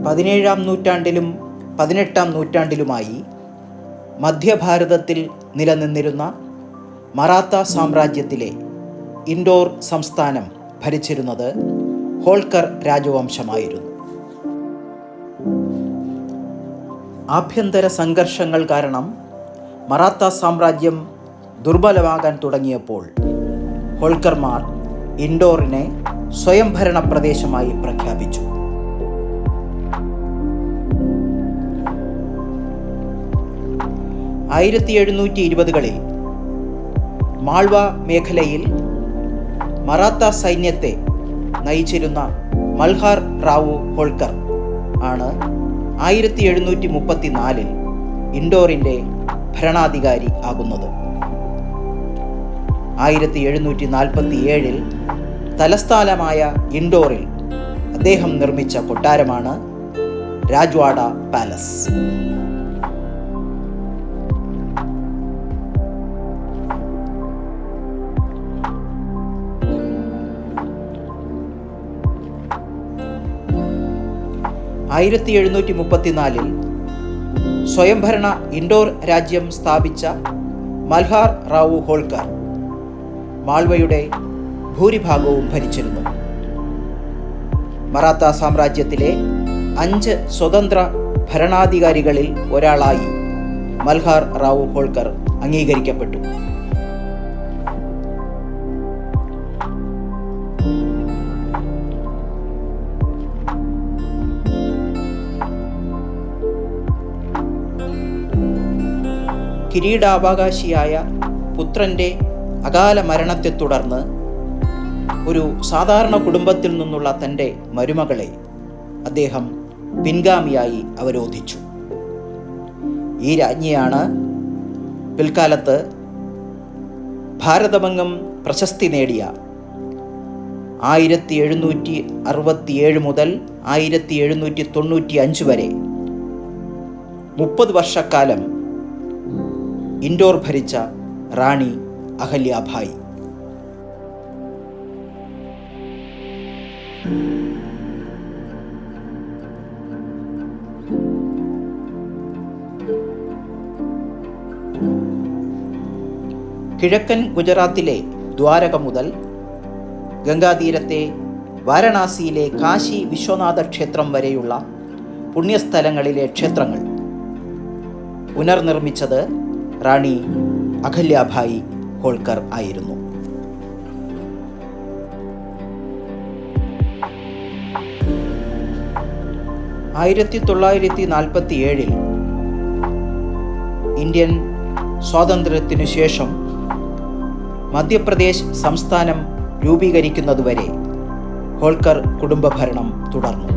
17-ാം നൂറ്റാണ്ടിലും 18-ാം നൂറ്റാണ്ടിലുമായി മധ്യഭാരതത്തിൽ നിലനിന്നിരുന്ന മറാത്ത സാമ്രാജ്യത്തിലെ ഇൻഡോർ സംസ്ഥാനം ഭരിച്ചിരുന്നത് ഹോൾക്കർ രാജവംശമായിരുന്നു. ആഭ്യന്തര സംഘർഷങ്ങൾ കാരണം മറാത്ത സാമ്രാജ്യം ദുർബലമാകാൻ തുടങ്ങിയപ്പോൾ ഹോൾക്കർമാർ ഇൻഡോറിനെ സ്വയംഭരണ പ്രദേശമായി പ്രഖ്യാപിച്ചു. 1720-കളിൽ മാൾവ മേഖലയിൽ മറാത്ത സൈന്യത്തെ നയിച്ചിരുന്ന മൽഹാർ റാവു ഹോൾക്കർ ആണ് 1734-ൽ ഇൻഡോറിൻ്റെ ഭരണാധികാരി ആകുന്നത്. 1747-ൽ തലസ്ഥാനമായ ഇൻഡോറിൽ അദ്ദേഹം നിർമ്മിച്ച കൊട്ടാരമാണ് രാജ്വാഡ പാലസ്. ആയിരത്തി 1734-ൽ സ്വയംഭരണ ഇൻഡോർ രാജ്യം സ്ഥാപിച്ച മൽഹാർ റാവു ഹോൾക്കർ മാൾവയുടെ ഭൂരിഭാഗവും ഭരിച്ചിരുന്നു. മറാത്ത സാമ്രാജ്യത്തിലെ 5 സ്വതന്ത്ര ഭരണാധികാരികളിൽ ഒരാളായി മൽഹാർ റാവു ഹോൾക്കർ അംഗീകരിക്കപ്പെട്ടു. കിരീടാവകാശിയായ പുത്രൻ്റെ അകാല മരണത്തെ തുടർന്ന് ഒരു സാധാരണ കുടുംബത്തിൽ നിന്നുള്ള തൻ്റെ മരുമകളെ അദ്ദേഹം പിൻഗാമിയായി അവരോധിച്ചു. ഈ രാജ്ഞിയാണ് പിൽക്കാലത്ത് ഭാരതമെങ്ങും പ്രശസ്തി നേടിയ 1767 മുതൽ 1795 വരെ 30 വർഷക്കാലം ഇൻഡോർ ഭരിച്ച റാണി അഹല്യാഭായി. കിഴക്കൻ ഗുജറാത്തിലെ ദ്വാരക മുതൽ ഗംഗാതീരത്തെ വാരണാസിയിലെ കാശി വിശ്വനാഥ ക്ഷേത്രം വരെയുള്ള പുണ്യസ്ഥലങ്ങളിലെ ക്ഷേത്രങ്ങൾ പുനർനിർമ്മിച്ചത് റാണി അഹല്യാഭായി ഹോൾക്കർ ആയിരുന്നു. ആയിരത്തി 1947-ൽ ഇന്ത്യൻ സ്വാതന്ത്ര്യത്തിനു ശേഷം മധ്യപ്രദേശ് സംസ്ഥാനം രൂപീകരിക്കുന്നതുവരെ ഹോൾക്കർ കുടുംബഭരണം തുടർന്നു.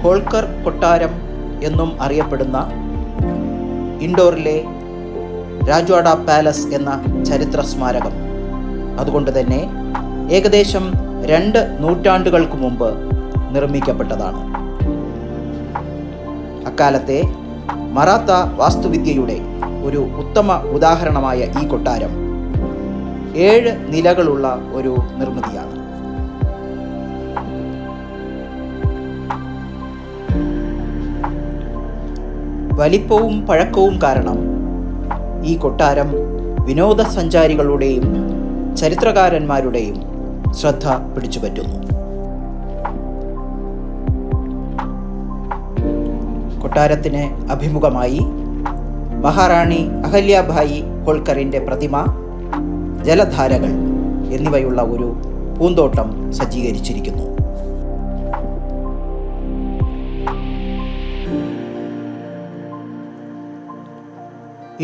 ഹോൾക്കർ കൊട്ടാരം എന്നും അറിയപ്പെടുന്ന ഇൻഡോറിലെ രാജ്വാഡ പാലസ് എന്ന ചരിത്ര സ്മാരകം അതുകൊണ്ട് തന്നെ ഏകദേശം 2 നൂറ്റാണ്ടുകൾക്ക് മുമ്പ് നിർമ്മിക്കപ്പെട്ടതാണ്. അക്കാലത്തെ മറാത്ത വാസ്തുവിദ്യയുടെ ഒരു ഉത്തമ ഉദാഹരണമായ ഈ കൊട്ടാരം 7 നിലകളുള്ള ഒരു നിർമ്മിതിയാണ്. വലിപ്പവും പഴക്കവും കാരണം ഈ കൊട്ടാരം വിനോദസഞ്ചാരികളുടെയും ചരിത്രകാരന്മാരുടെയും ശ്രദ്ധ പിടിച്ചുപറ്റുന്നു. കൊട്ടാരത്തിന് അഭിമുഖമായി മഹാറാണി അഹല്യാഭായി ഹോൾക്കറിൻ്റെ പ്രതിമ, ജലധാരകൾ എന്നിവയുള്ള ഒരു പൂന്തോട്ടം സജ്ജീകരിച്ചിരിക്കുന്നു.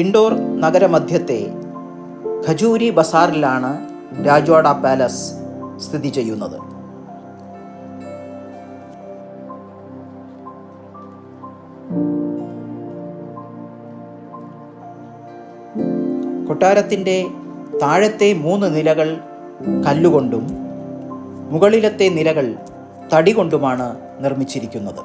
ഇൻഡോർ നഗരമധ്യത്തെ ഖജൂരി ബസാറിലാണ് രാജ്വാഡ പാലസ് സ്ഥിതി ചെയ്യുന്നത്. കൊട്ടാരത്തിൻ്റെ താഴത്തെ 3 നിലകൾ കല്ലുകൊണ്ടും മുകളിലത്തെ നിലകൾ തടി കൊണ്ടുമാണ് നിർമ്മിച്ചിരിക്കുന്നത്.